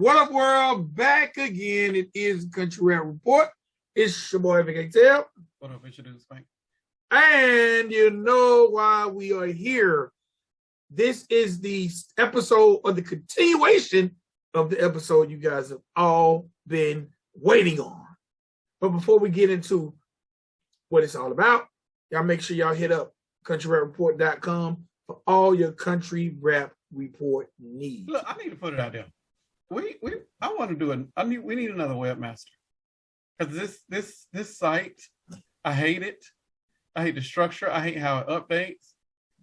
What up, world? Back again. It is Country Rap Report. It's your boy, Vic XL. What up, introduce Spank? And you know why we are here. This is the episode or the continuation of the episode you guys have all been waiting on. But before we get into what it's all about, y'all make sure y'all hit up countryrapreport.com for all your country rap report needs. Look, I need to put it out there. I want to do it. We need another webmaster. Because this site, I hate it. I hate the structure. I hate how it updates.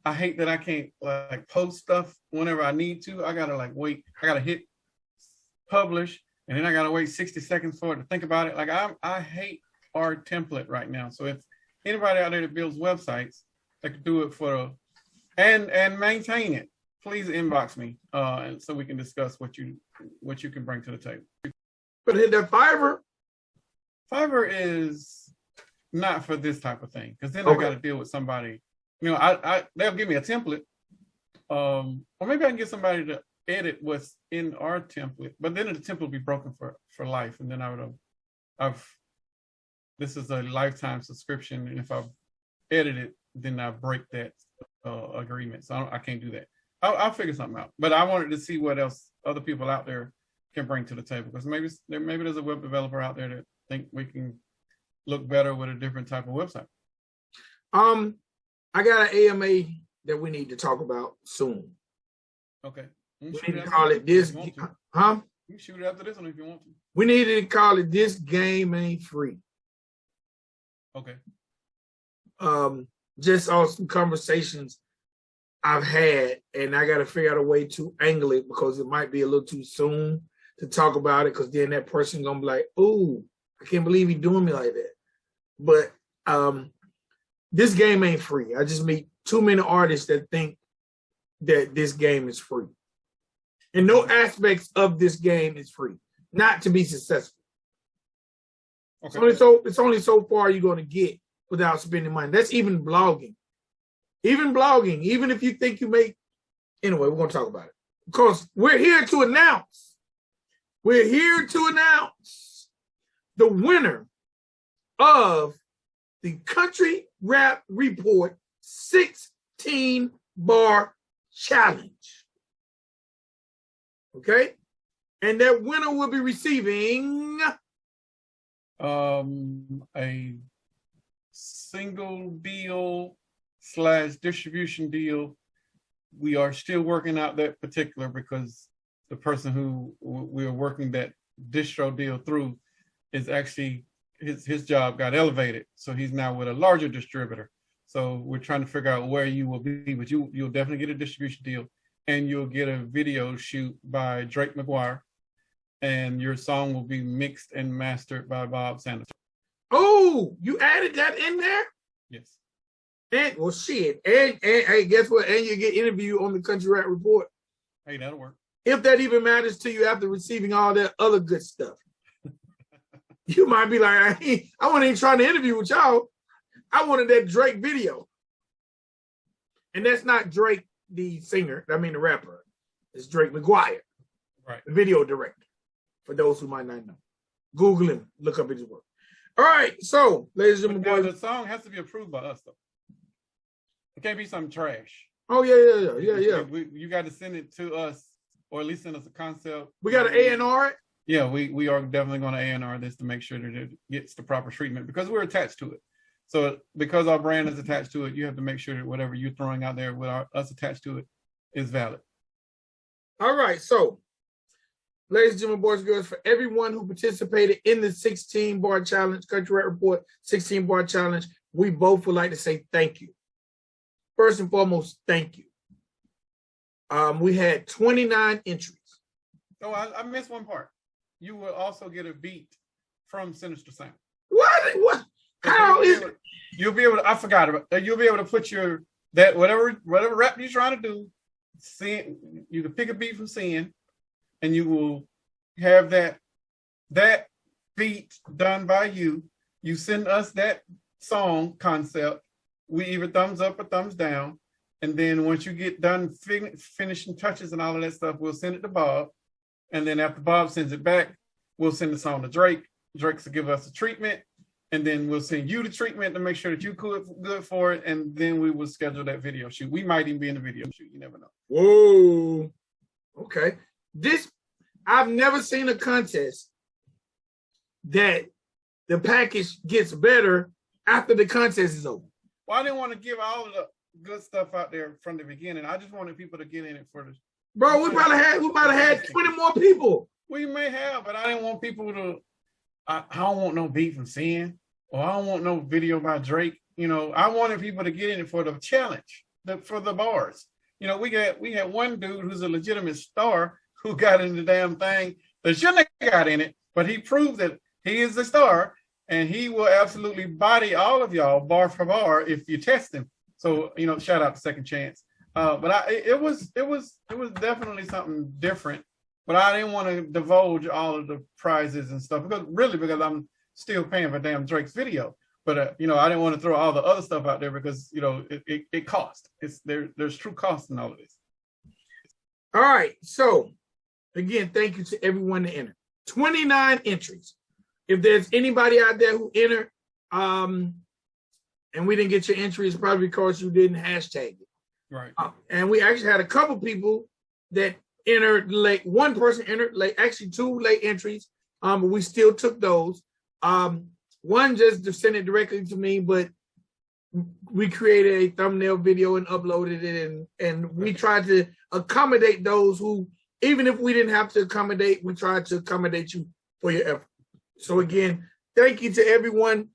I hate that I can't like post stuff whenever I need to. I gotta wait. I gotta hit publish, and then I gotta wait 60 seconds for it to think about it. Like I hate our template right now. So if anybody out there that builds websites that could do it for and maintain it, please inbox me so we can discuss what you can bring to the table. But hit that Fiverr. Fiverr is not for this type of thing, because then I got to deal with somebody. You know, they'll give me a template, or maybe I can get somebody to edit what's in our template. But then the template will be broken for life, and then this is a lifetime subscription, and if I edit it, then I break that agreement. So I can't do that. I'll figure something out. But I wanted to see what else other people out there can bring to the table, because maybe there's a web developer out there that think we can look better with a different type of website. I got an AMA that we need to talk about soon. Okay. We need to call it this. Huh? You can shoot it after this one if you want to. We need to call it This Game Ain't Free. Okay. Just on some conversations I've had, and I got to figure out a way to angle it, because it might be a little too soon to talk about it, because then that person gonna be like, "Ooh, I can't believe he doing me like that." But this game ain't free. I just meet too many artists that think that this game is free, and no aspects of this game is free. Not to be successful. Okay. It's only so far you're gonna get without spending money. That's even blogging. Even if you think you make, anyway, we're going to talk about it, because we're here to announce the winner of the Country Rap Report 16-bar challenge. Okay? And that winner will be receiving a single deal / distribution deal. We are still working out that particular, because the person who we are working that distro deal through is actually his job got elevated, so he's now with a larger distributor. So we're trying to figure out where you will be, but you'll definitely get a distribution deal, and you'll get a video shoot by Drake McGuire, and your song will be mixed and mastered by Bob Sanders. Oh, you added that in there? Yes. And well, shit. And hey, guess what? And you get interviewed on the Country Rap Report. Hey, that'll work. If that even matters to you after receiving all that other good stuff. You might be like, I wasn't even trying to interview with y'all. I wanted that Drake video. And that's not Drake, the singer. I mean, the rapper. It's Drake McGuire. Right. The video director. For those who might not know. Google him. Look up his work. All right. So, ladies and gentlemen. The song has to be approved by us, though. It can't be some trash. Oh, yeah. You got to send it to us, or at least send us a concept. We got to A&R it? Yeah, we are definitely going to A&R this to make sure that it gets the proper treatment, because we're attached to it. So because our brand is attached to it, you have to make sure that whatever you're throwing out there with us attached to it is valid. All right. So, ladies and gentlemen, boys and girls, for everyone who participated in the 16-bar challenge, Country Rap Report 16-bar challenge, we both would like to say thank you. First and foremost, thank you. We had 29 entries. Oh, I missed one part. You will also get a beat from Sinister Sound. What? How is it? You'll be able to, I forgot about that. You'll be able to put whatever rap you're trying to do, you can pick a beat from Sin, and you will have that beat done by you. You send us that song concept. We either thumbs up or thumbs down. And then once you get done finishing touches and all of that stuff, we'll send it to Bob. And then after Bob sends it back, we'll send the song to Drake. Drake's to give us a treatment. And then we'll send you the treatment to make sure that you're good for it. And then we will schedule that video shoot. We might even be in the video shoot. You never know. Whoa. Okay. I've never seen a contest that the package gets better after the contest is over. Well, I didn't want to give all of the good stuff out there from the beginning. I just wanted people to get in it for the. Bro, we might have had 20 more people. We may have, but I didn't want people to. I don't want no beef from Sin, or I don't want no video by Drake. You know, I wanted people to get in it for the challenge, for the bars. You know, we had one dude who's a legitimate star who got in the damn thing that shouldn't have got in it, but he proved that he is a star, and he will absolutely body all of y'all bar for bar if you test him. So, you know, shout out to Second Chance. But it was definitely something different. But I didn't want to divulge all of the prizes and stuff because I'm still paying for damn Drake's video. But you know, I didn't want to throw all the other stuff out there because you know it costs. There's true cost in all of this. All right. So again, thank you to everyone that entered. 29 entries. If there's anybody out there who entered, and we didn't get your entry, it's probably because you didn't hashtag it. Right. And we actually had a couple people that entered late. One person entered late, actually 2 late entries, but we still took those. One just sent it directly to me, but we created a thumbnail video and uploaded it, and we tried to accommodate those who, even if we didn't have to accommodate, we tried to accommodate you for your effort. So again, thank you to everyone.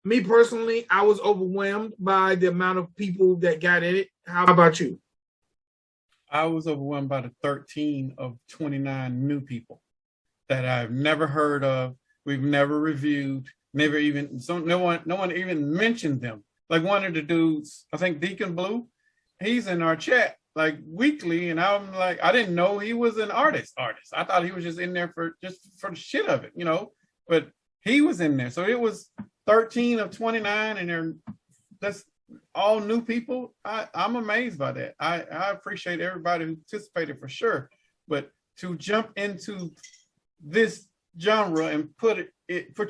Me personally, I was overwhelmed by the amount of people that got in it. How about you? I was overwhelmed by the 13 of 29 new people that I've never heard of. We've never reviewed, never even, no one even mentioned them. Like one of the dudes, I think Deacon Blue, he's in our chat like weekly, and I'm like, I didn't know he was an artist. I thought he was just in there for the shit of it, you know. But he was in there, so it was 13 of 29, and that's all new people. I'm amazed by that. I appreciate everybody who participated for sure, but to jump into this genre and put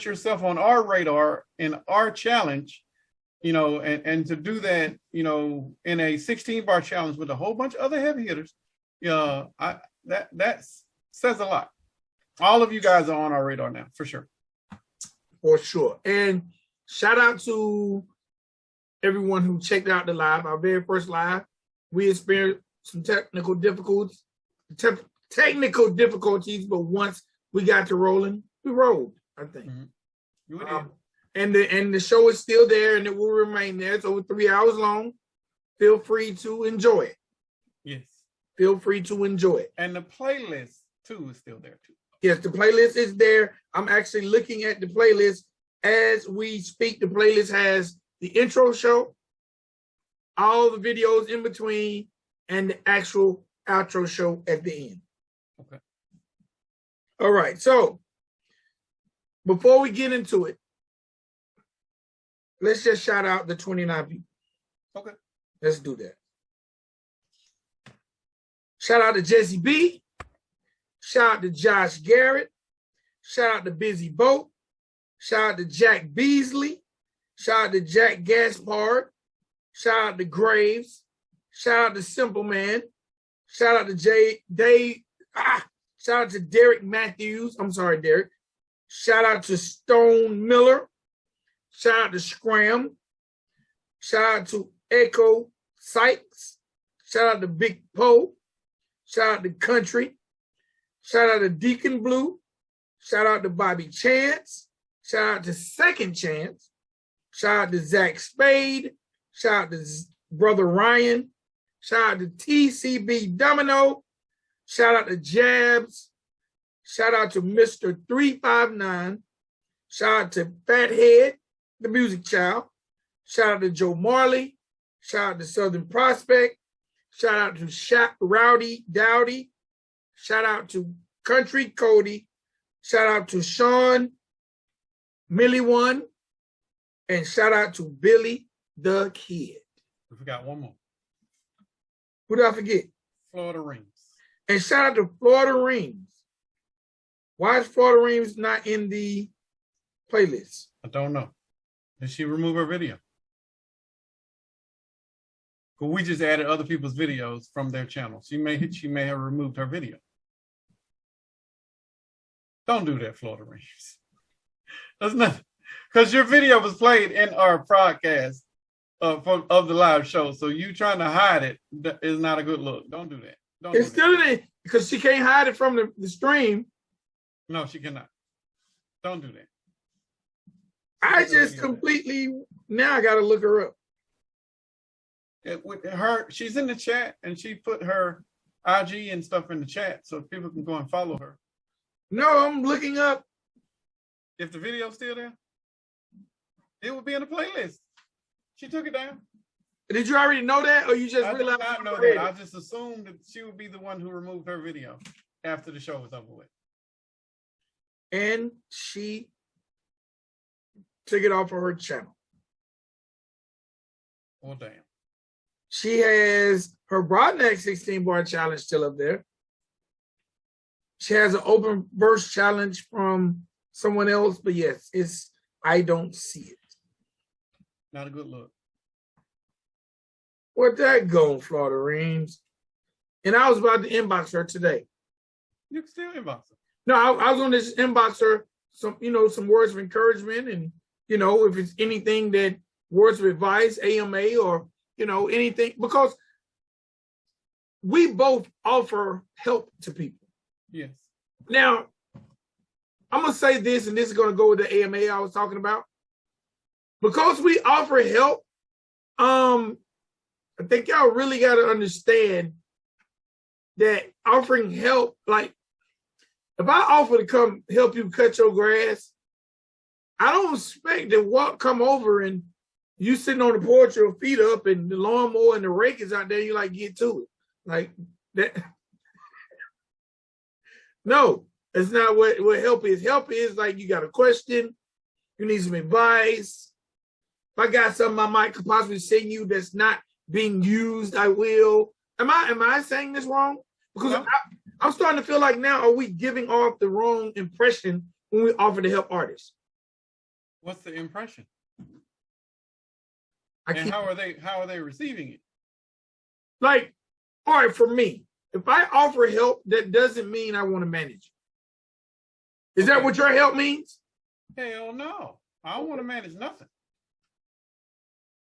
yourself on our radar in our challenge, you know, and to do that, you know, in a 16-bar challenge with a whole bunch of other heavy hitters, that says a lot. All of you guys are on our radar now, for sure. For sure. And shout out to everyone who checked out the live, our very first live. We experienced some technical difficulties, but once we got to rolling, we rolled, I think. Mm-hmm. And the show is still there, and it will remain there. It's over 3 hours long. Feel free to enjoy it. Yes. Feel free to enjoy it. And the playlist, too, is still there, too. Yes, the playlist is there. I'm actually looking at the playlist as we speak. The playlist has the intro show, all the videos in between, and the actual outro show at the end. Okay. All right. So before we get into it, let's just shout out the 29 people. Okay. Let's do that. Shout out to Jesse B. Shout out to Josh Garrett. Shout out to Busy Boat. Shout out to Jack Beasley. Shout out to Jack Gaspard. Shout out to Graves. Shout out to Simple Man. Shout out to shout out to Derek Matthews. I'm sorry, Derek. Shout out to Stone Miller. Shout out to Scram. Shout out to Echo Sykes. Shout out to Big Poe. Shout out to Country. Shout out to Deacon Blue. Shout out to Bobby Chance. Shout out to Second Chance. Shout out to Zach Spade. Shout out to Brother Ryan. Shout out to TCB Domino. Shout out to Jabs. Shout out to Mr. 359. Shout out to Fathead, the Music Child. Shout out to Joe Marley. Shout out to Southern Prospect. Shout out to Rowdy Dowdy. Shout out to Country Cody. Shout out to Sean Millie One. And shout out to Billy the Kid. We forgot one more. Who did I forget? Florida Rings. And shout out to Florida Reams. Why is Florida Reams not in the playlist? I don't know. Did she remove her video? But we just added other people's videos from their channel. She may have removed her video. Don't do that, Florida Reams. That's nothing. Because your video was played in our broadcast of the live show. So you trying to hide it is not a good look. Don't do that. It's still in it because she can't hide it from the stream. No, she cannot. Don't do that. I just completely, now I got to look her up. With her, she's in the chat and she put her IG and stuff in the chat so people can go and follow her. No, I'm looking up. If the video's still there, it would be in the playlist. She took it down. Did you already know that, or you just realized? I did not know that. I just assumed that she would be the one who removed her video after the show was over with. And she took it off of her channel. Well, damn. She has her Broadneck 16-bar challenge still up there. She has an open verse challenge from someone else, but yes, I don't see it. Not a good look. Where'd that go, Florida Reams? And I was about to inbox her today. You can still inbox her. No, I was going to just inbox her some words of encouragement, and if it's anything that words of advice, AMA, or anything, because we both offer help to people. Yes. Now, I'm going to say this, and this is going to go with the AMA I was talking about. Because we offer help, I think y'all really got to understand that offering help, like if I offer to come help you cut your grass, I don't expect to come over and you sitting on the porch, your feet up, and the lawnmower and the rake is out there, you like, get to it. Like that. No, that's not what help is. Help is like you got a question, you need some advice. If I got something I might could possibly send you that's not being used, I will. Am I saying this wrong? Because no. I'm starting to feel like now, are we giving off the wrong impression when we offer to help artists? What's the impression? And how are they receiving it? Like, all right, for me, if I offer help, that doesn't mean I want to manage. Is that what your help means? Hell no. I don't want to manage nothing.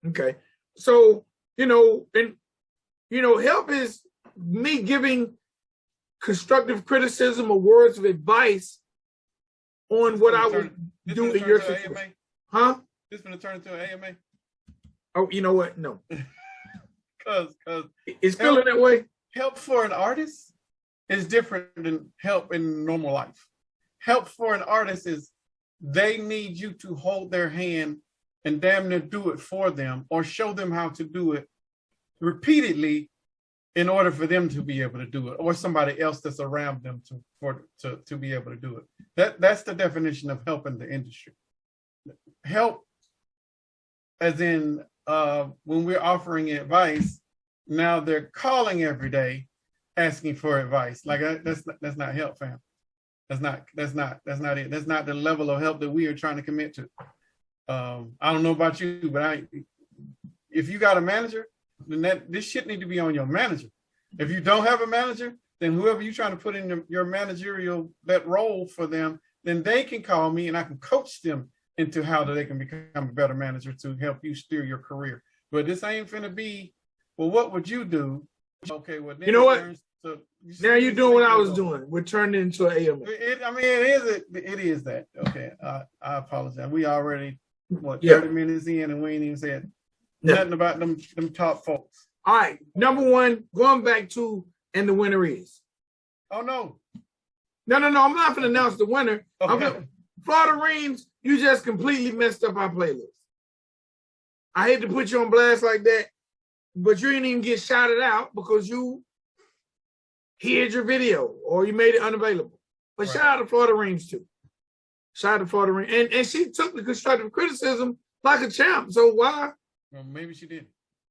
Okay. So, help is me giving constructive criticism or words of advice on what I would do in your situation. Huh? This is going to turn into an AMA? Oh, you know what? No. Because it's feeling that way. Help for an artist is different than help in normal life. Help for an artist is they need you to hold their hand and damn near do it for them or show them how to do it repeatedly in order for them to be able to do it, or somebody else that's around them to be able to do it. That's the definition of help in the industry. Help as in when we're offering advice, now they're calling every day asking for advice. Like that's not help, fam. That's not it. That's not the level of help that we are trying to commit to. I don't know about you, but if you got a manager, then this shit need to be on your manager. If you don't have a manager, then whoever you're trying to put in your managerial that role for them, then they can call me and I can coach them into how they can become a better manager to help you steer your career. But this ain't finna be, well, what would you do? Okay, well, then you know what? Now you're doing what I was doing. We're turning it into an AMA. It is that. Okay, I apologize. We already 30 minutes in and we ain't even said nothing about them top folks. All right, number one, going back to, and the winner is. Oh no. No, I'm not gonna announce the winner. Okay. Florida Reams, you just completely messed up our playlist. I hate to put you on blast like that, but you didn't even get shouted out because you hid your video or you made it unavailable. But right. Shout out to Florida Reams too. Shout out to Florida Reams. And she took the constructive criticism like a champ. So why? Well, maybe she did.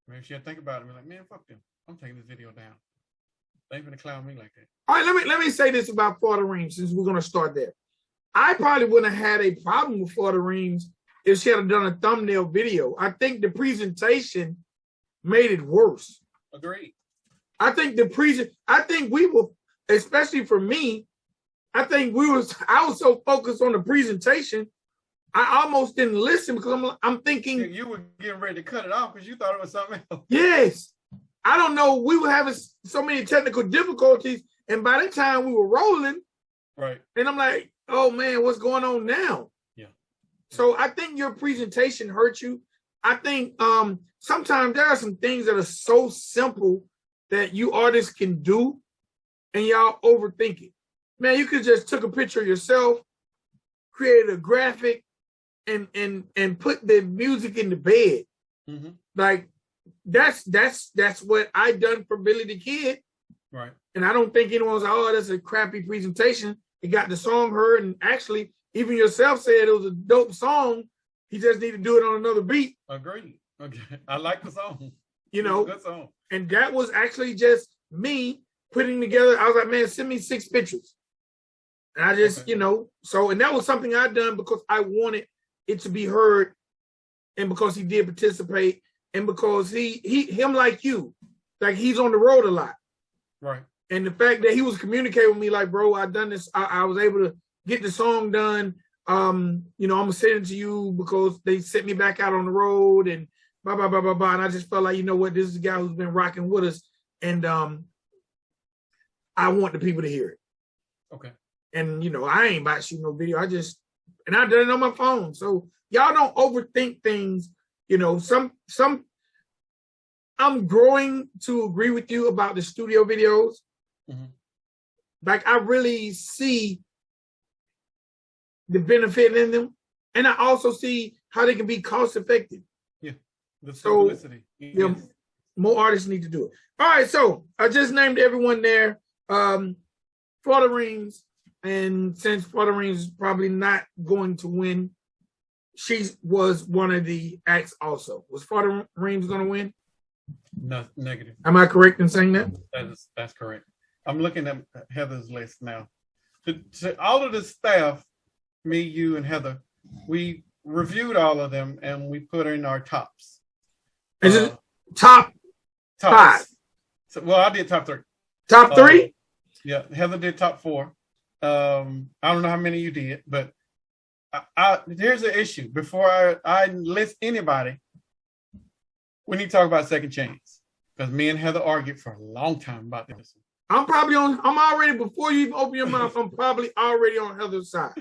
Maybe she had to think about it and be like, man, fuck them. I'm taking this video down. They ain't gonna clown me like that. All right, let me say this about Florida Reams, since we're gonna start there. I probably wouldn't have had a problem with Florida Reams if she had done a thumbnail video. I think the presentation made it worse. Agreed. I think we were, especially for me, I was so focused on the presentation, I almost didn't listen because I'm thinking you were getting ready to cut it off because you thought it was something else. Yes. I don't know. We were having so many technical difficulties, and by the time we were rolling, right. And I'm like, oh man, what's going on now? Yeah. So I think your presentation hurt you. I think sometimes there are some things that are so simple that you artists can do, and y'all overthink it. Man, you could just took a picture of yourself, created a graphic, and put the music in the bed. Mm-hmm. Like that's what I done for Billy the Kid. Right. And I don't think anyone was like, oh, that's a crappy presentation. It got the song heard, and actually, even yourself said it was a dope song. He just need to do it on another beat. Agreed. Okay. I like the song. You know, good song. And that was actually just me putting together. I was like, man, send me 6 pictures. And I just, okay. you know, and that was something I done because I wanted it to be heard, and because he did participate, and because him like you, like he's on the road a lot. Right. And the fact that he was communicating with me like, bro, I done this. I was able to get the song done. You know, I'm gonna send it to you because they sent me back out on the road and blah, blah, blah, blah, blah. And I just felt like, you know what, this is a guy who's been rocking with us. And I want the people to hear it. Okay. And you know, I ain't about to shoot no video. And I done it on my phone. So y'all don't overthink things. You know, I'm growing to agree with you about the studio videos. Mm-hmm. Like I really see the benefit in them, and I also see how they can be cost effective. Yeah, the simplicity. Yeah, more artists need to do it. All right, so I just named everyone there. Florida Reams, and since Florida Reams is probably not going to win, she was one of the acts also. Was Florida Reams going to win? No, negative. Am I correct in saying that? That's correct. I'm looking at Heather's list now. To all of the staff, me, you, and Heather, we reviewed all of them and we put in our tops. Is it top tops. 5? So, well, I did top 3. Top 3? Yeah, Heather did top 4. I don't know how many you did, but here's the issue. Before I list anybody, we need to talk about Second Chance, because me and Heather argued for a long time about this. I'm already, before you even open your mouth, I'm probably already on Heather's side.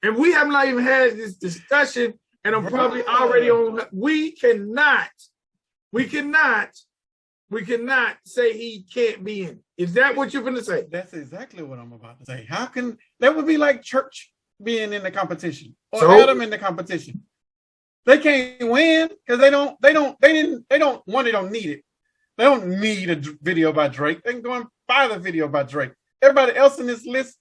And we have not even had this discussion, and I'm probably already on. We cannot say he can't be in. Is that what you're going to say? That's exactly what I'm about to say. How can that would be like Church being in the competition or Adam in the competition? They can't win because they don't need it. They don't need a video by Drake. They can go and buy the video by Drake. Everybody else in this list,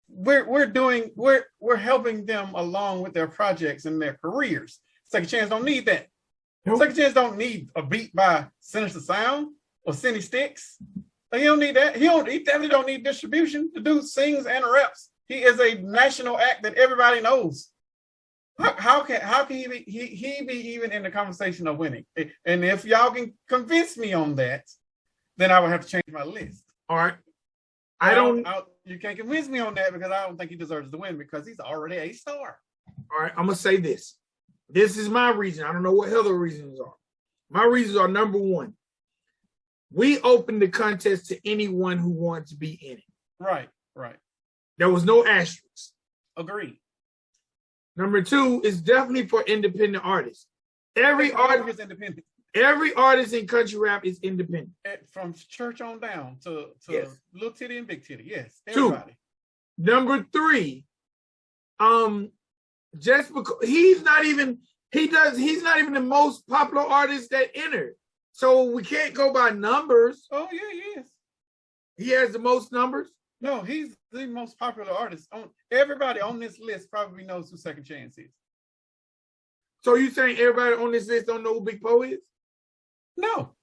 we're helping them along with their projects and their careers. Second Chance don't need that. Nope. Second Chance don't need a beat by Sinister Sound or Cindy Sticks. He don't need that. He definitely don't need distribution. The dude sings and raps. He is a national act that everybody knows. How can he be even in the conversation of winning? And if y'all can convince me on that, then I would have to change my list. All right. You can't convince me on that because I don't think he deserves to win because he's already a star. All right, I'm gonna say this. This is my reason. I don't know what Heather's reasons are. My reasons are, number 1, we opened the contest to anyone who wanted to be in it. Right. There was no asterisk. Agreed. Number 2 is definitely for independent artists. Every artist is independent. Every artist in country rap is independent. From Church on down to yes. Little Titty and Big Titty. Yes. Everybody. 2. Number 3, just because he's not even the most popular artist that entered. So we can't go by numbers. Oh yeah, he is. He has the most numbers? No, he's the most popular artist. Everybody on this list probably knows who Second Chance is. So you saying everybody on this list don't know who Big Poe is? No.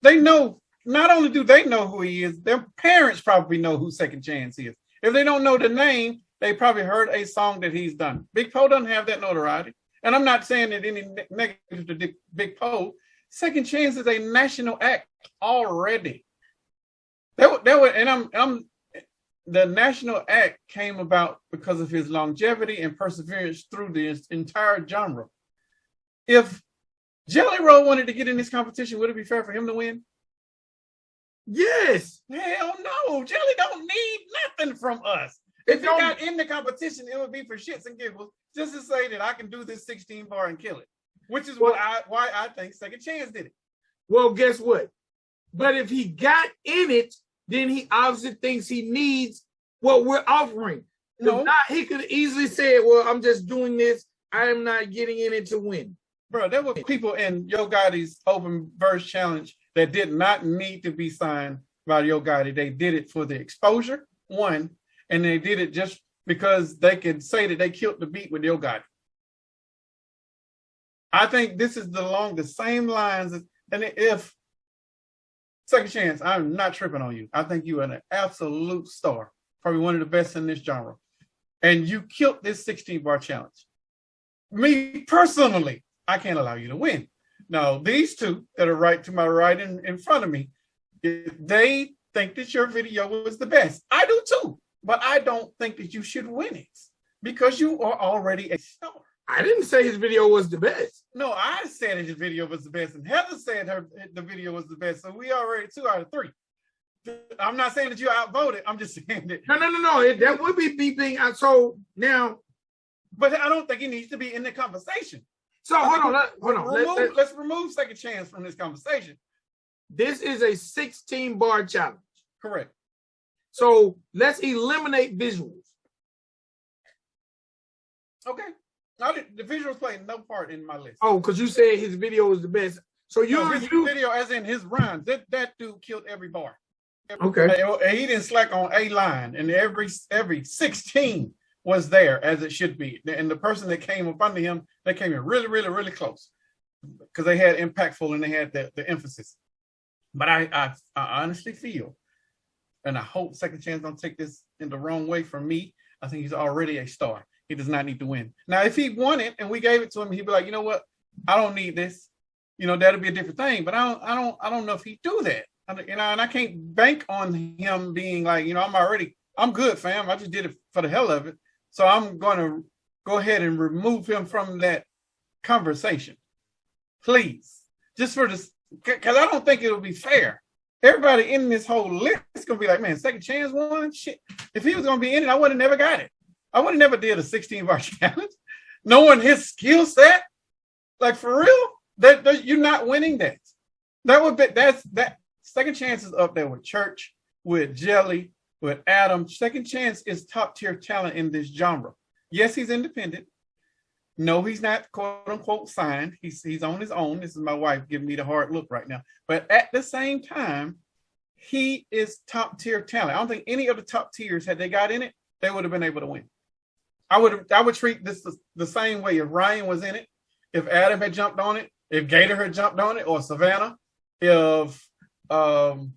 They know not only do they know who he is, their parents probably know who Second Chance is. If they don't know the name, they probably heard a song that he's done. Big Poe doesn't have that notoriety. And I'm not saying that any negative to Big Poe. Second Chance is a national act already. The national act came about because of his longevity and perseverance through this entire genre. If Jelly Roll wanted to get in this competition, would it be fair for him to win? Yes. Hell no. Jelly don't need nothing from us. If he got in the competition, it would be for shits and giggles, just to say that I can do this 16 bar and kill it, which is why I think Second Chance did it. Well, guess what? But if he got in it, then he obviously thinks he needs what we're offering. No. If not, he could easily say, well, I'm just doing this. I am not getting in it to win. Bro, there were people in Yo Gotti's open verse challenge that did not need to be signed by Yo Gotti. They did it for the exposure, one, and they did it just because they could say that they killed the beat with Yo Gotti. I think this is along the same lines as, and if Second Chance, I'm not tripping on you. I think you are an absolute star, probably one of the best in this genre. And you killed this 16-bar challenge. Me personally, I can't allow you to win. Now, these two that are right to my right in front of me, they think that your video was the best. I do too, but I don't think that you should win it because you are already a star. I didn't say his video was the best. No, I said his video was the best, and Heather said the video was the best. So we already 2 out of 3. I'm not saying that you outvoted. I'm just saying that. No. That would be being out. So now, but I don't think he needs to be in the conversation. So hold on. Let's remove Second Chance from this conversation. This is a 16-bar challenge. Correct. So let's eliminate visuals. Okay. The visuals play no part in my list. Oh, because you said his video was the best. So his video, as in his rhymes, that dude killed every bar. Okay. He didn't slack on a line, and every 16 was there as it should be. And the person that came up under him, they came in really, really, really close because they had impactful and they had the emphasis. But I honestly feel, and I hope Second Chance don't take this in the wrong way from me. I think he's already a star. He does not need to win. Now, if he won it and we gave it to him, he'd be like, you know what? I don't need this. You know, that'd be a different thing. But I don't know if he'd do that. And I can't bank on him being like, you know, I'm good, fam. I just did it for the hell of it. So I'm going to go ahead and remove him from that conversation. Please. Just for this, because I don't think it'll be fair. Everybody in this whole list is going to be like, man, Second Chance won? Shit. If he was going to be in it, I would have never got it. I would have never did a 16-bar challenge. Knowing his skill set, like for real, that you're not winning that. That Second Chance is up there with Church, with Jelly, with Adam. Second Chance is top tier talent in this genre. Yes, he's independent. No, he's not quote unquote signed. He's on his own. This is my wife giving me the hard look right now. But at the same time, he is top tier talent. I don't think any of the top tiers, had they got in it, they would have been able to win. I would treat this the same way if Ryan was in it, if Adam had jumped on it, if Gator had jumped on it, or Savannah, if Jelly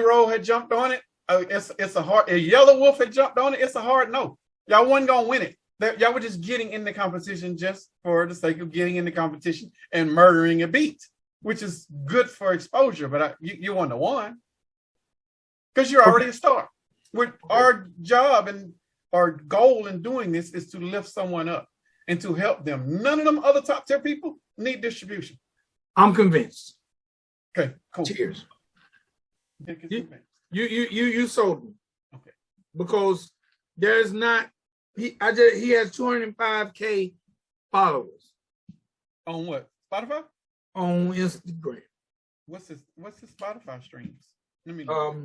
Roll had jumped on it. It's a hard. If Yellow Wolf had jumped on it, it's a hard no. Y'all wasn't gonna win it. Y'all were just getting in the competition just for the sake of getting in the competition and murdering a beat, which is good for exposure. But you won the one because you're already a star. Our job and our goal in doing this is to lift someone up and to help them. None of them other top tier people need distribution. I'm convinced. Okay, cool. Cheers. You sold me. Okay. Because there's not he has 205K followers. On what? Spotify? On Instagram. What's his Spotify streams? Let me look.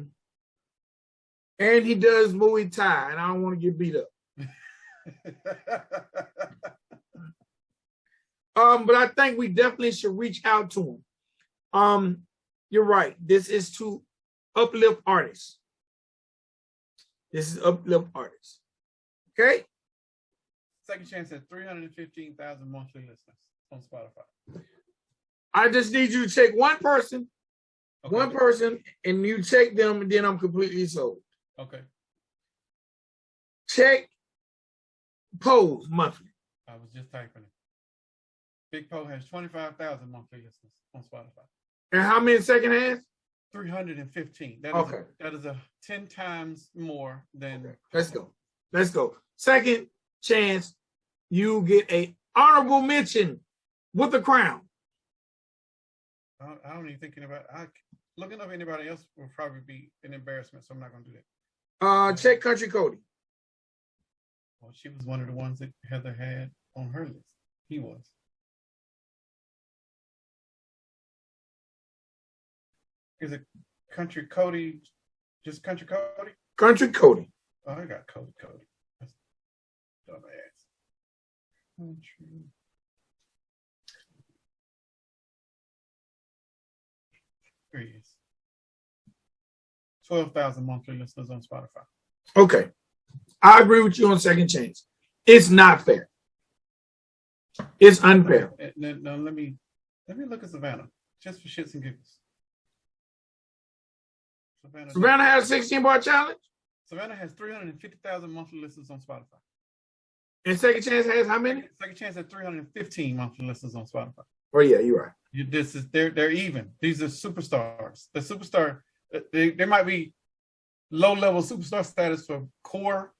And he does Muay Thai, and I don't want to get beat up. But I think we definitely should reach out to him. You're right. This is to uplift artists. Okay? Second Chance has 315,000 monthly listeners on Spotify. I just need you to take one person Okay. One person, and you check them, and then I'm completely sold. Okay. Check Pose monthly. I was just typing it. Big Poe has 25,000 monthly listeners on Spotify. And how many second has? 315. That is a 10 times more than. Okay. Let's go. Second chance, you get a honorable mention with a crown. I don't even thinking about. Looking up anybody else will probably be an embarrassment, so I'm not going to do that. Check Country Cody. Well, she was one of the ones that Heather had on her list. He was. Is it Country Cody? Just Country Cody? Country Cody. Oh, I got Cody. That's dumbass. Country. There he is. 12,000 monthly listeners on Spotify. Okay. I agree with you on second chance. It's not fair. It's unfair. Now let me look at Savannah, just for shits and giggles. Savannah has a 16-bar challenge? Savannah has 350,000 monthly listeners on Spotify. And second chance has how many? Second chance has 315 monthly listeners on Spotify. Oh yeah, you're right. They're even. These are superstars. The superstar, they might be low-level superstar status for core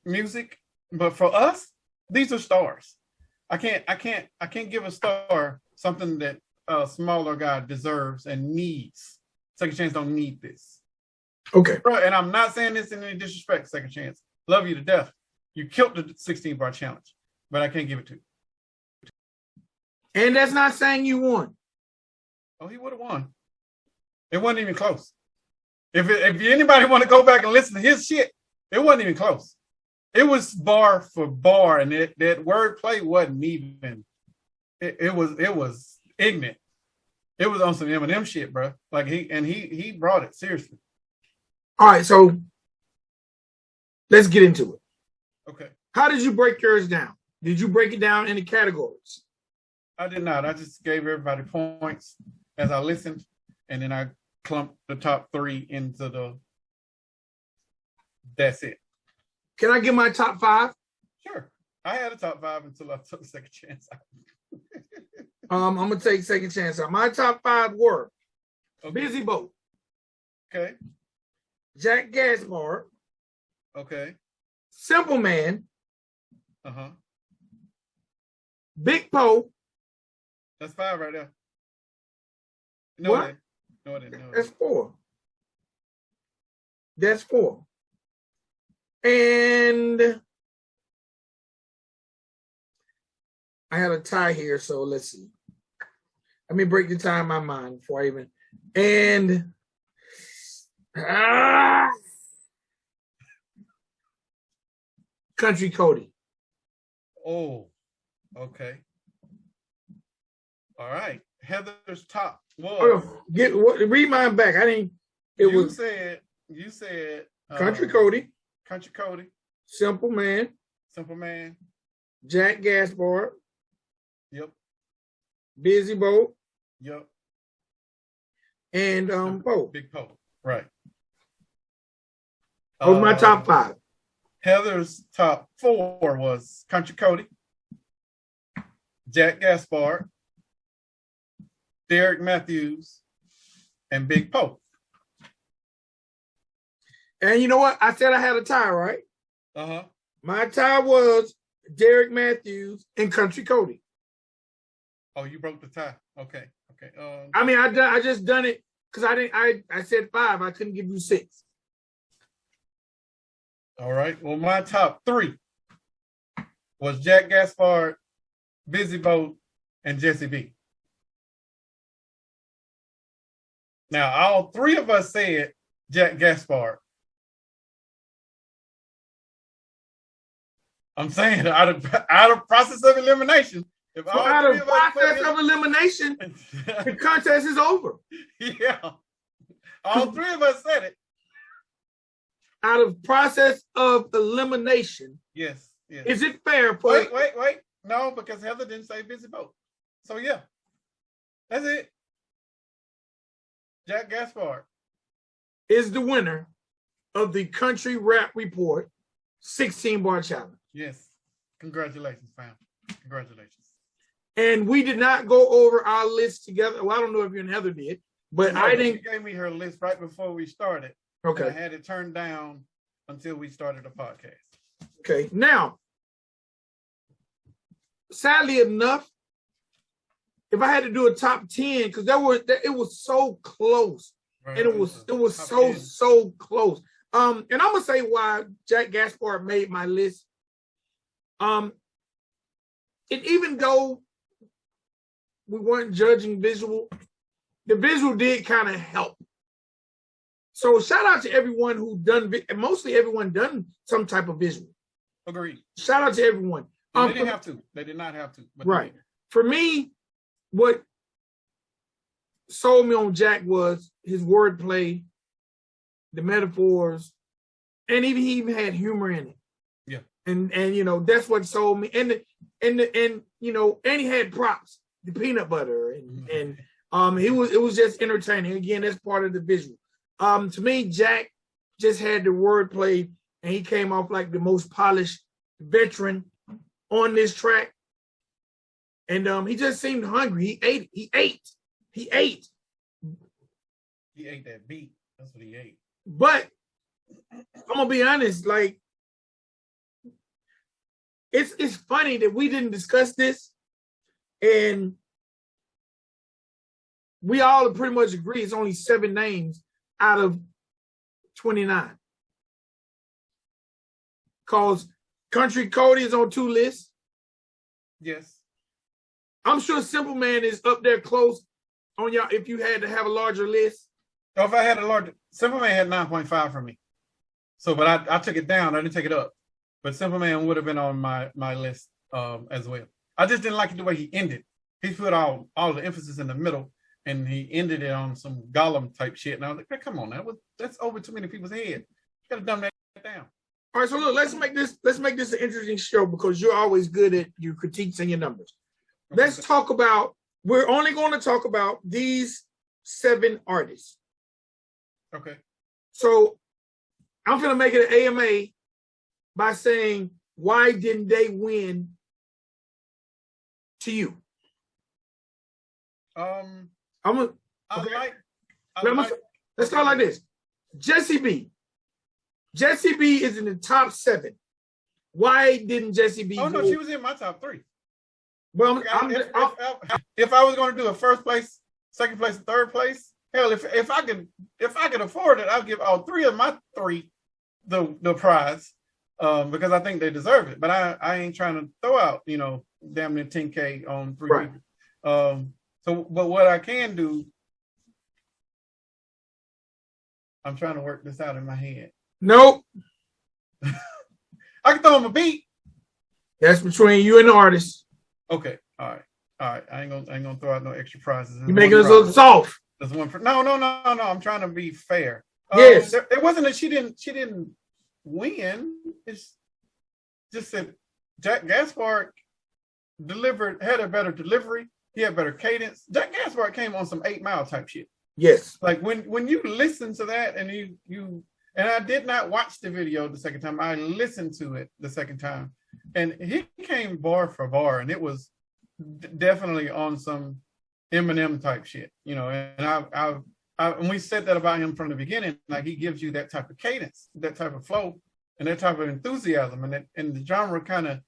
music, but for us, these are stars. I can't give a star something that a smaller guy deserves and needs. Second chance don't need this. Okay. Bro, and I'm not saying this in any disrespect, second chance. Love you to death. You killed the 16-bar challenge, but I can't give it to you. And that's not saying you won. Oh, he would have won. It wasn't even close. If anybody want to go back and listen to his shit, it wasn't even close. It was bar for bar, and that wordplay wasn't even. It was ignorant. It was on some Eminem shit, bro. Like he brought it seriously. All right, so let's get into it. Okay. How did you break yours down? Did you break it down into categories? I did not. I just gave everybody points as I listened, and then I clumped the top 3 into the. That's it. Can I give my top 5? Sure. I had a top 5 until I took a second chance out. I'm gonna take second chance out. My top 5 were Busy Boat. Okay. Jack Gaspar. Okay. Simple Man. Uh-huh. Big Poe. That's 5 right there. No, what? No, it didn't. That's 4. That's 4. And I had a tie here, so let's see. Let me break the tie in my mind before I even. And Country Cody. Oh, okay. All right. Heather's top was. Read mine back. I didn't. You said. Country Cody. Country Cody. Simple Man. Jack Gaspar. Yep. Busy Boat. Yep. And Poe. Big Poe. Right. Those my top 5. Heather's top 4 was Country Cody, Jack Gaspar, Derek Matthews, and Big Poe. And you know what? I said I had a tie, right? Uh-huh. My tie was Derek Matthews and Country Cody. Oh, you broke the tie. Okay. I mean, I just done it because I said 5. I couldn't give you 6. All right. Well, my top 3 was Jack Gaspard, Busy Boat, and Jesse B. Now, all 3 of us said Jack Gaspard. I'm saying out of process of elimination. If so out of process of elimination, the contest is over. Yeah. All 3 of us said it. Out of process of elimination. Yes. Is it fair? Wait. No, because Heather didn't say Busy Boat. So yeah. That's it. Jack Gaspard is the winner of the Country Rap Report 16-bar challenge. Yes. Congratulations, fam. Congratulations. And we did not go over our list together. Well, I don't know if you and Heather did, but I didn't. She gave me her list right before we started. Okay. I had it turned down until we started the podcast. Okay. Now, sadly enough, if I had to do a top 10, because it was so close. Right. And it was so close. And I'm gonna say why Jack Gaspard made my list. And even though we weren't judging visual, the visual did kind of help. So shout out to everyone who mostly everyone done some type of visual. Agreed. Shout out to everyone. They didn't have to. They did not have to. But right. For me, what sold me on Jack was his wordplay, the metaphors, and he even had humor in it. Yeah. And that's what sold me. And he had props, the peanut butter, and it was just entertaining. Again, that's part of the visual. To me, Jack just had the wordplay, and he came off like the most polished veteran on this track. And he just seemed hungry. He ate that beat. That's what he ate. But I'm gonna be honest, like it's funny that we didn't discuss this, and we all pretty much agree it's only 7 names out of 29. Because Country Cody is on 2 lists. Yes. I'm sure Simple Man is up there close on y'all if you had to have a larger list. Oh, if I had a larger, Simple Man had 9.5 for me. So, but I took it down. I didn't take it up. But Simple Man would have been on my list as well. I just didn't like it the way he ended. He put all the emphasis in the middle, and he ended it on some Gollum type shit. And I was like, hey, come on, that's over too many people's head. You gotta dumb that down. All right, so look, let's make this an interesting show because you're always good at your critiques and your numbers. Let's talk about, we're only going to talk about these 7 artists. Okay. So I'm going to make it an AMA by saying, why didn't they win to you? Let's start like this. Jesse B. Jesse B is in the top 7. Why didn't Jesse B? Oh no, she was in my top 3. Well, if I was going to do a first place, second place, and third place, hell, if I could afford it, I'll give all 3 of my 3 the prize because I think they deserve it. But I ain't trying to throw out damn near 10K on 3 right. people. But what I can do, I'm trying to work this out in my head. Nope. I can throw him a beat. That's between you and the artist. Okay. All right. I ain't gonna throw out no extra prizes. You making us look soft. There's one for no. I'm trying to be fair. Yes. It wasn't that she didn't win. It's just that Jack Gaspard had a better delivery. He had better cadence. Jack Gaspard came on some 8 Mile type shit. Yes. Like when you listen to that and you and I did not watch the video the second time. I listened to it the second time, and he came bar for bar, and it was definitely on some Eminem type shit, And and we said that about him from the beginning. Like he gives you that type of cadence, that type of flow, and that type of enthusiasm, and the genre kind of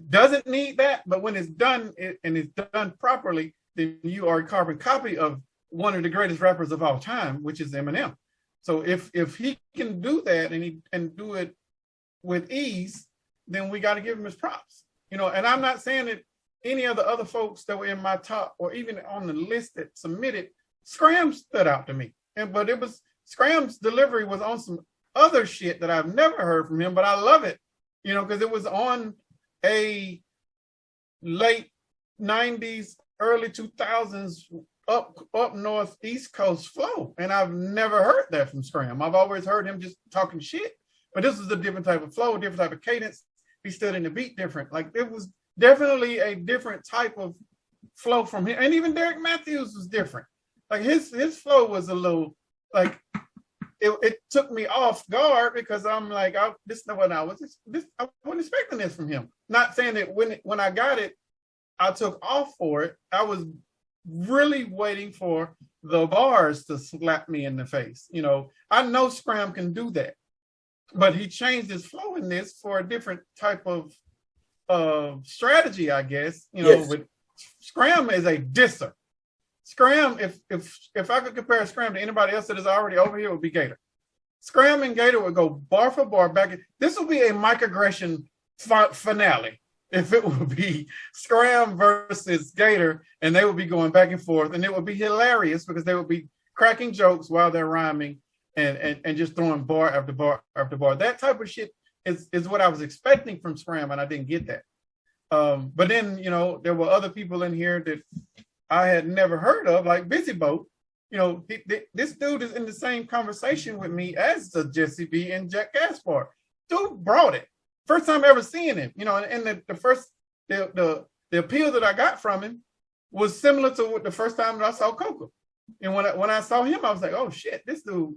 doesn't need that. But when it's done and it's done properly, then you are a carbon copy of one of the greatest rappers of all time, which is Eminem. So if he can do that and he can do it with ease, then we got to give him his props. And I'm not saying that any of the other folks that were in my top or even on the list that submitted, Scram stood out to me. But it was Scram's delivery was on some other shit that I've never heard from him, but I love it, because it was on a late 90s, early 2000s up north East Coast flow, and I've never heard that from Scram. I've always heard him just talking shit, but this was a different type of flow, different type of cadence. He stood in the beat different. Like it was definitely a different type of flow from him, and even Derek Matthews was different. Like his flow was a little like it took me off guard because I'm like, this is what I wasn't expecting this from him. Not saying that when I got it, I took off for it. I was really waiting for the bars to slap me in the face. You know, I know Scram can do that, but he changed his flow in this for a different type of strategy, I guess. You know, yes. With Scram is a disser. Scram, if I could compare Scram to anybody else that is already over here, it would be Gator. Scram and Gator would go bar for bar back. This would be a microaggression finale. If it would be Scram versus Gator, and they would be going back and forth, and it would be hilarious because they would be cracking jokes while they're rhyming and just throwing bar after bar after bar. That type of shit is what I was expecting from Scram, and I didn't get that. But then, you know, there were other people in here that I had never heard of, like Busy Boat. You know, this dude is in the same conversation with me as the Jesse B and Jack Gaspar. Dude brought it. First time ever seeing him, you know, and the appeal that I got from him was similar to the first time that I saw Coco. And when I saw him, I was like, oh shit, this dude,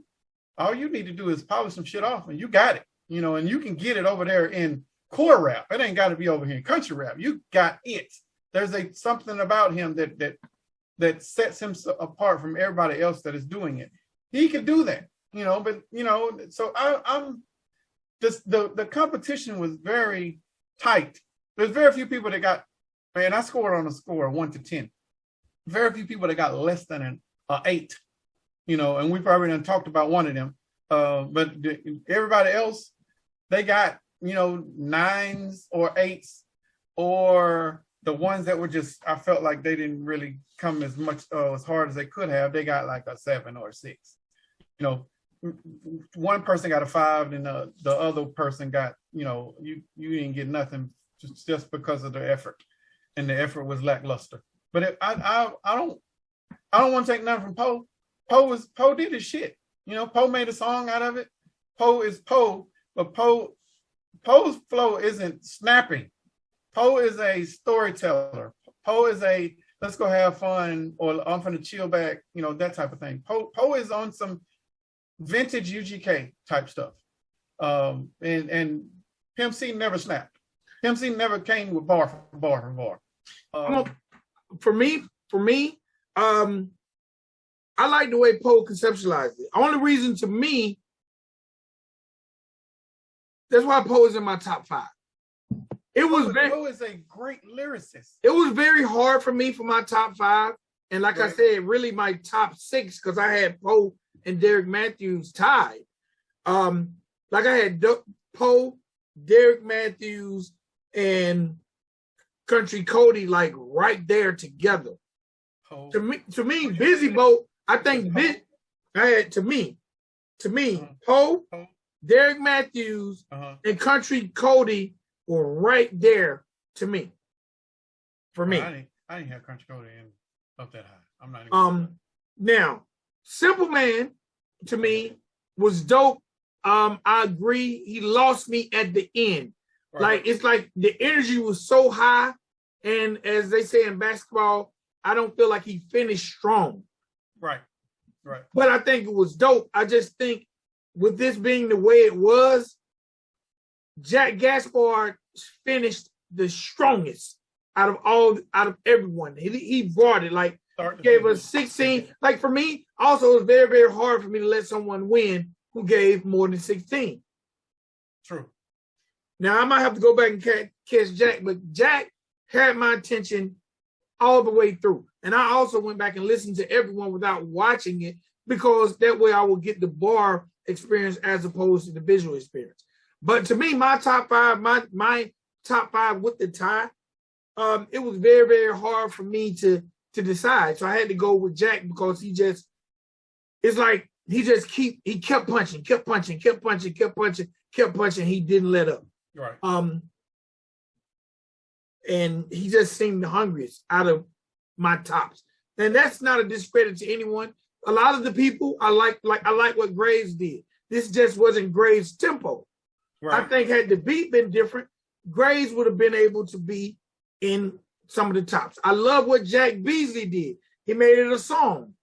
all you need to do is polish some shit off and you got it, you know, and you can get it over there in core rap. It ain't got to be over here in country rap. You got it. There's something about him that sets him apart from everybody else that is doing it. He can do that, you know, but you know, so I'm the competition was very tight. There's very few people that got, man, I scored on a score of 1 to 10. Very few people that got less than an 8, you know, and we probably done talked about one of them. But everybody else, they got, you know, 9s or 8s, or the ones that were just, I felt like they didn't really come as much as hard as they could have. They got like a 7 or a 6. You know, one person got a 5 and the other person got, you know, you didn't get nothing just because of the effort, and the effort was lackluster. But I don't want to take nothing from Poe. Poe did his shit. You know, Poe made a song out of it. Poe is Poe, but Poe's flow isn't snapping. Poe is a storyteller. Poe is a let's go have fun, or I'm finna chill back, you know, that type of thing. Poe is on some vintage UGK type stuff. And Pimp C never snapped. Pimp C never came with bar for bar for bar. For me, I like the way Poe conceptualized it. Only reason to me, that's why Poe is in my top 5. Poe is a great lyricist. It was very hard for me for my top 5. And like I said, really my top 6, because I had Poe and Derek Matthews tied. Like I had Poe, Derek Matthews, and Country Cody like right there together. To me, Busy Boat, I think Poe, Derek Matthews, and Country Cody were right there to me. For me. I didn't have Country Cody up that high. I'm not even now, Simple Man to me was dope. I agree. He lost me at the end. Right. Like it's like the energy was so high, and as they say in basketball, I don't feel like he finished strong. Right. But I think it was dope. I just think with this being the way it was, Jack Gaspar finished the strongest out of everyone. He brought it, like gave us 16. Like for me, also it was very, very hard for me to let someone win who gave more than 16. True. Now I might have to go back and catch Jack, but Jack had my attention all the way through. And I also went back and listened to everyone without watching it, because that way I will get the bar experience as opposed to the visual experience. But to me, my top 5, my top 5 with the tie, it was very, very hard for me to decide. So I had to go with Jack, because he kept punching. He didn't let up. Right. And he just seemed the hungriest out of my tops. And that's not a discredit to anyone. A lot of the people I like what Graves did. This just wasn't Graves' tempo. Right. I think had the beat been different, Graves would have been able to be in some of the tops. I love what Jack Beasley did. He made it a song.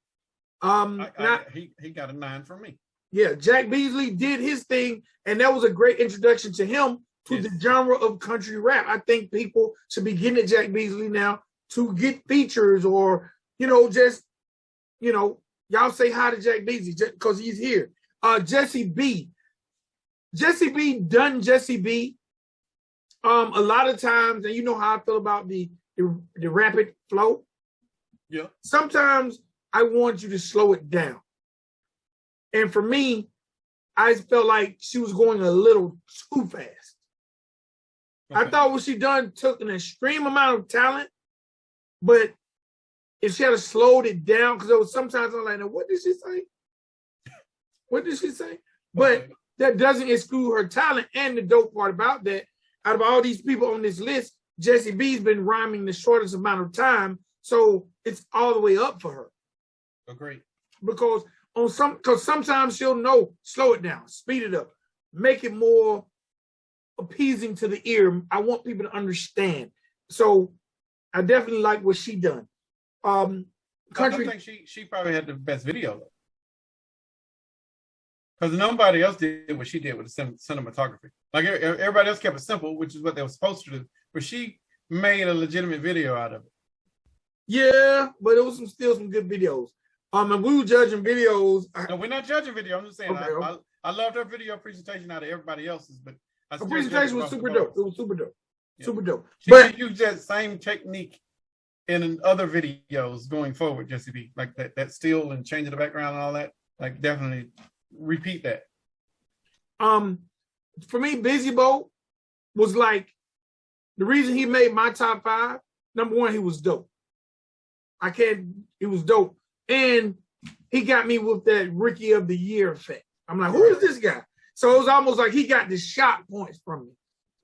He got a 9 from me. Yeah, Jack Beasley did his thing, and that was a great introduction to him to the genre of country rap. I think people should be getting at Jack Beasley now to get features, or just y'all say hi to Jack Beasley because he's here. Jesse B done Jesse B. A lot of times, and you know how I feel about the rapid flow. Yeah. Sometimes I want you to slow it down. And for me, I felt like she was going a little too fast. Okay. I thought what she done took an extreme amount of talent, but if she had slowed it down, because there was sometimes I'm like, what did she say? What did she say? But that doesn't exclude her talent. And the dope part about that, out of all these people on this list, Jessie B's been rhyming the shortest amount of time, so it's all the way up for her. Agreed. Because sometimes she'll slow it down, speed it up, make it more appeasing to the ear. I want people to understand. So I definitely like what she done. Country. I think she probably had the best video because nobody else did what she did with the cinematography. Like everybody else kept it simple, which is what they were supposed to do, but she made a legitimate video out of it. Yeah, but it was still some good videos. And we were judging videos. No, we're not judging video. I'm just saying I loved her video presentation out of everybody else's, but her presentation was super dope. It was super dope. Yeah. Super dope. She used that same technique in other videos going forward, Jessie B. Like that still and changing the background and all that. Like definitely repeat that. For me, Busy Bo was like the reason he made my top 5. Number one, he was dope. He was dope. And he got me with that Rookie of the Year effect. I'm like, who is this guy? So it was almost like he got the shot points from me.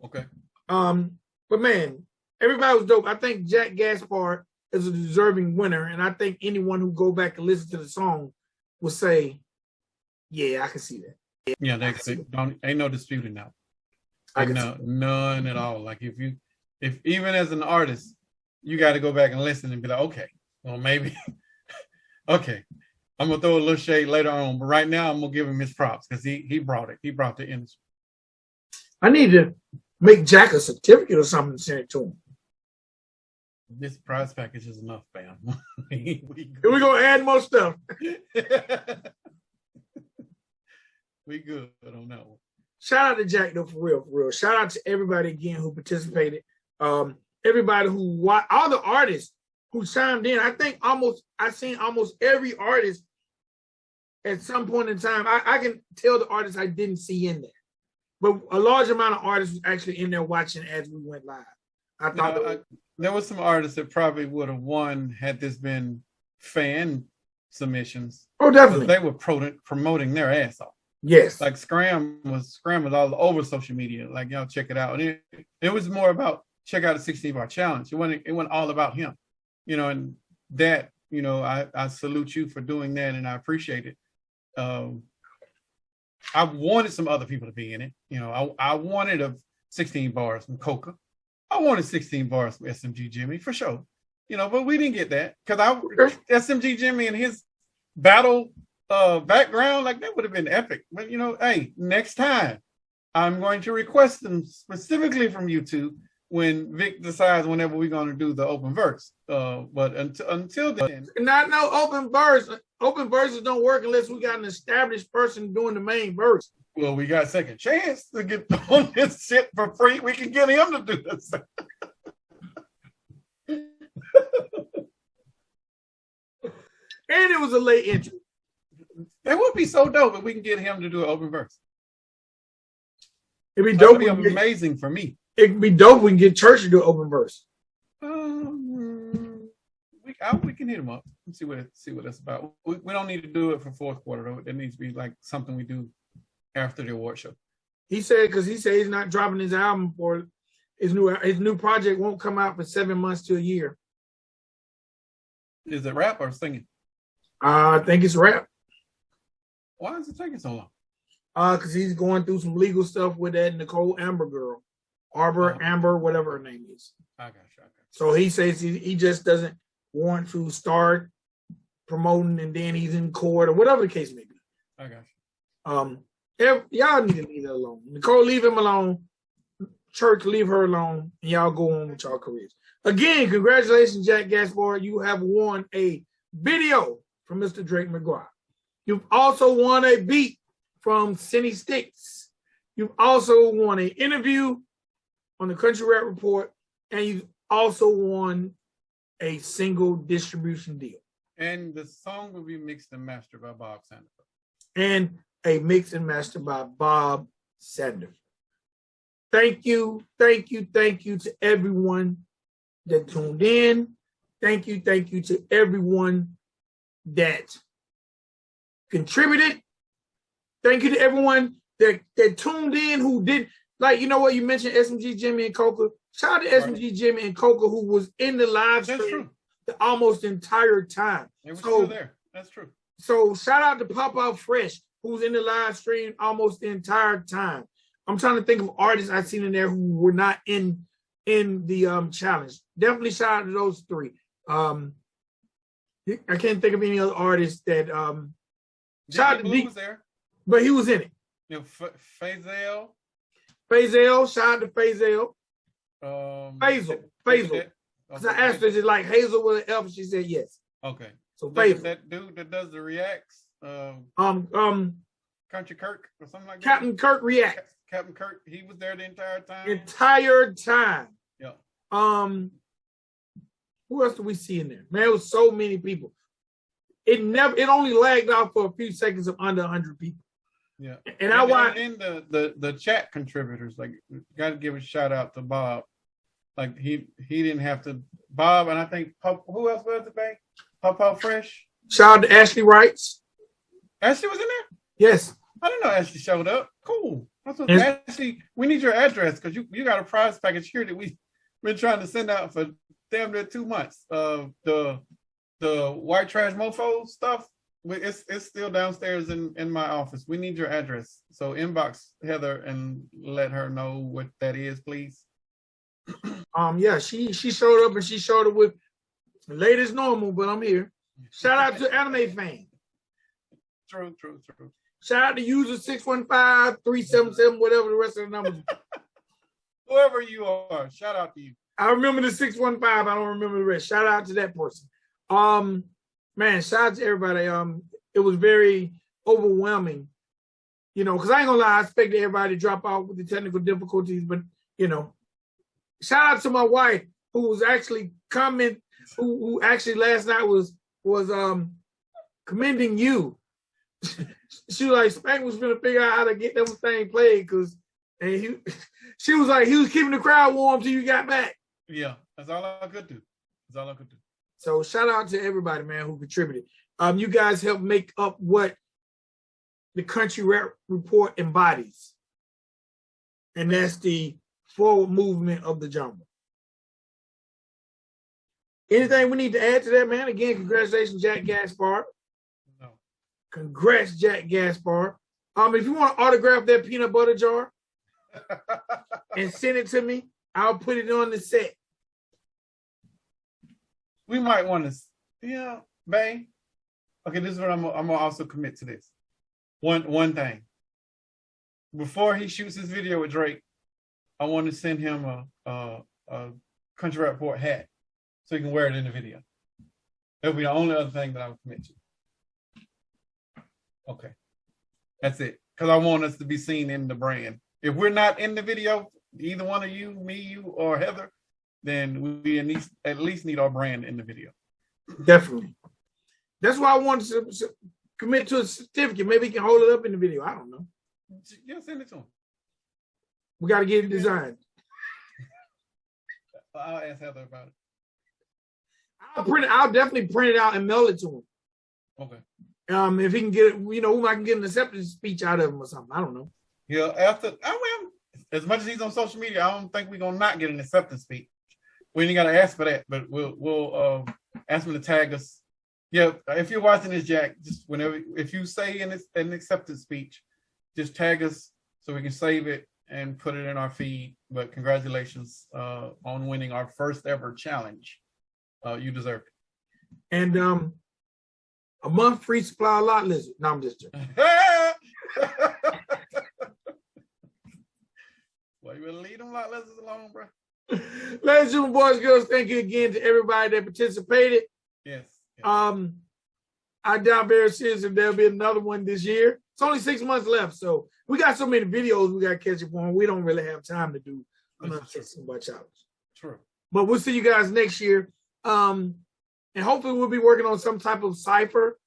Okay. But man, everybody was dope. I think Jack Gaspard is a deserving winner, and I think anyone who go back and listen to the song will say, "Yeah, I can see that." Yeah, ain't no disputing that. None at all. Like if even as an artist, you got to go back and listen and be like, okay, well maybe, okay, I'm gonna throw a little shade later on, but right now I'm gonna give him his props because he brought it. He brought the industry. I need to make Jack a certificate or something and send it to him. This prize package is enough, fam. We're gonna add more stuff. We good on that one. Shout out to Jack though, for real. Shout out to everybody again who participated. Everybody who watched, all the artists who chimed in. I think I've seen almost every artist at some point in time. I can tell the artists I didn't see in there, but a large amount of artists was actually in there watching as we went live. I thought there was some artists that probably would have won had this been fan submissions. Oh, definitely. They were promoting their ass off. Yes. Like Scram was all over social media. Like, y'all check it out. And it was more about check out the 16-bar challenge. It wasn't all about him. And that, I salute you for doing that and I appreciate it. I wanted some other people to be in it. I wanted a 16 bars from Coca. I wanted 16 bars from SMG Jimmy for sure. But we didn't get that because SMG Jimmy and his battle background, like that would have been epic. But hey, next time I'm going to request them specifically from YouTube when Vic decides whenever we're going to do the open verse. But until then, not no open verse. Open verses don't work unless we got an established person doing the main verse. Well, we got second chance to get on this shit for free. We can get him to do this. And it was a late entry. It would be so dope if we can get him to do an open verse. It'd be dope. It'd be amazing for me. It'd be dope if we can get Church to do an open verse. We can hit him up and see what that's about. We don't need to do it for fourth quarter though. That needs to be like something we do after the award show. He said he's not dropping his album for his new project won't come out for 7 months to a year. Is it rap or singing? I think it's rap. Why is it taking so long? Because he's going through some legal stuff with that Nicole Amber girl. Amber, whatever her name is. I got you. So he says he just doesn't want to start promoting, and then he's in court or whatever the case may be. I got you. Y'all need to leave that alone. Nicole, leave him alone. Church, leave her alone, and y'all go on with y'all careers. Again, congratulations, Jack Gaspard. You have won a video from Mr. Drake McGuire. You've also won a beat from Cindy Sticks. You've also won an interview on the Country Rap Report, and you've also won a single distribution deal. And the song will be mixed and mastered by Bob Sanders. And a mix and master by Bob Sanders. Thank you to everyone that tuned in. Thank you to everyone that contributed. Thank you to everyone that tuned in who did, like, you know what, you mentioned SMG Jimmy and Coca. Shout out to SMG Jimmy and Coca, who was in the live stream the almost entire time. They were still there. That's true. So shout out to Pop Out Fresh, who's in the live stream almost the entire time. I'm trying to think of artists I've seen in there who were not in the challenge. Definitely shout out to those three. I can't think of any other artists that shout out to D was there, but he was in it. You know, Fazel. Shout out to Fazel. Fazel. Because I asked her, is it like Hazel with an F? She said yes. Okay. So Fazel. That dude that does the reacts. Country Kirk or something like that. Captain Kirk reacts. Captain Kirk, he was there the entire time. Yeah. Who else do we see in there? Man, it was so many people. It only lagged out for a few seconds of under 100 people. Yeah. And I watched in the chat contributors, like, gotta give a shout out to Bob. Like he didn't have to Bob, and I think who else was it, babe? Pop Fresh. Shout out to Ashley Wrights. Ashley was in there? Yes. I didn't know Ashley showed up. Cool. Ashley, we need your address because you got a prize package here that we've been trying to send out for damn near 2 months. The white trash mofo stuff. It's still downstairs in my office. We need your address. So inbox Heather and let her know what that is, please. Yeah, she showed up, and she showed up with late as normal, but I'm here. Shout out to Anime Fan. True. Shout out to user 615-377, whatever the rest of the numbers. Whoever you are, shout out to you. I remember the 615. I don't remember the rest. Shout out to that person. Man, shout out to everybody. It was very overwhelming, because I ain't gonna lie, I expected everybody to drop out with the technical difficulties, but shout out to my wife who was actually who actually last night was commending you. She was like, Spank was gonna figure out how to get that thing played she was like, he was keeping the crowd warm till you got back. Yeah, that's all I could do. So shout out to everybody, man, who contributed. You guys helped make up what the Country Rap Report embodies. And that's the forward movement of the genre. Anything we need to add to that, man? Again, congratulations, Jack Gaspard. No. Congrats, Jack Gaspard. If you want to autograph that peanut butter jar and send it to me, I'll put it on the set. We might want to, babe. Okay, this is what I'm gonna also commit to this. One thing. Before he shoots his video with Drake, I want to send him a Country Rap Report hat so he can wear it in the video. That'll be the only other thing that I would commit to. Okay, that's it. Because I want us to be seen in the brand. If we're not in the video, either one of you, me, you, or Heather, then we at least need our brand in the video. Definitely. That's why I wanted to commit to a certificate. Maybe he can hold it up in the video. I don't know. Yeah, send it to him. We got to get it designed. I'll ask Heather about it. I'll definitely print it out and mail it to him. Okay. If he can get it, we might get an acceptance speech out of him or something. I don't know. Yeah, as much as he's on social media, I don't think we're gonna not get an acceptance speech. We ain't gotta ask for that, but we'll ask him to tag us. Yeah, if you're watching this, Jack, just if you say an acceptance speech, just tag us so we can save it and put it in our feed. But congratulations on winning our first ever challenge. You deserve it. And A month free supply of lot lizard. No, I'm just joking. Well, you better leave them lot lizards alone, bro. Ladies and gentlemen, boys and girls, thank you again to everybody that participated. Yes. I doubt very seriously there'll be another one this year. It's only 6 months left, so we got so many videos we got to catch up on. We don't really have time to do another 16 bar challenge. True. But we'll see you guys next year. And hopefully we'll be working on some type of cipher.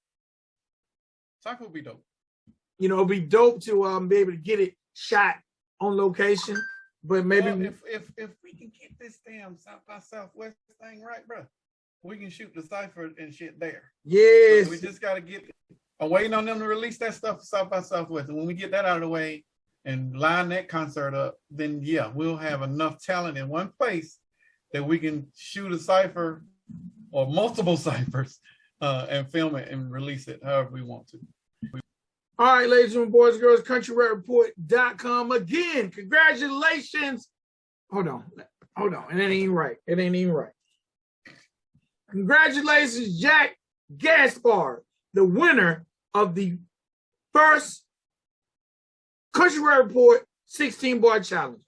Cipher will be dope. You know, it'll be dope to be able to get it shot on location. But maybe if we can get this damn South by Southwest thing right, bro, we can shoot the cipher and shit there. Yes. We just gotta get. I'm waiting on them to release that stuff for South by Southwest, and when we get that out of the way and line that concert up, then yeah, we'll have enough talent in one place that we can shoot a cipher or multiple ciphers and film it and release it however we want to. All right, ladies and boys and girls, countryrapreport.com. Again, congratulations. Hold on. It ain't even right. Congratulations, Jack Gaspar, the winner of the first Country Rap Report 16 bar challenge.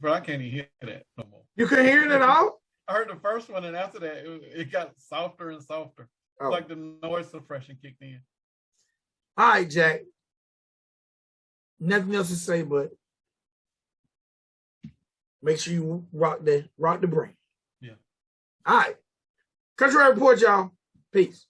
Bro, I can't even hear that no more. You couldn't hear it at all? I heard the first one, and after that, it got softer and softer. Oh. Like the noise suppression kicked in. All right, Jack. Nothing else to say, but make sure you rock the brain. Yeah. All right. Country Rap Report, y'all. Peace.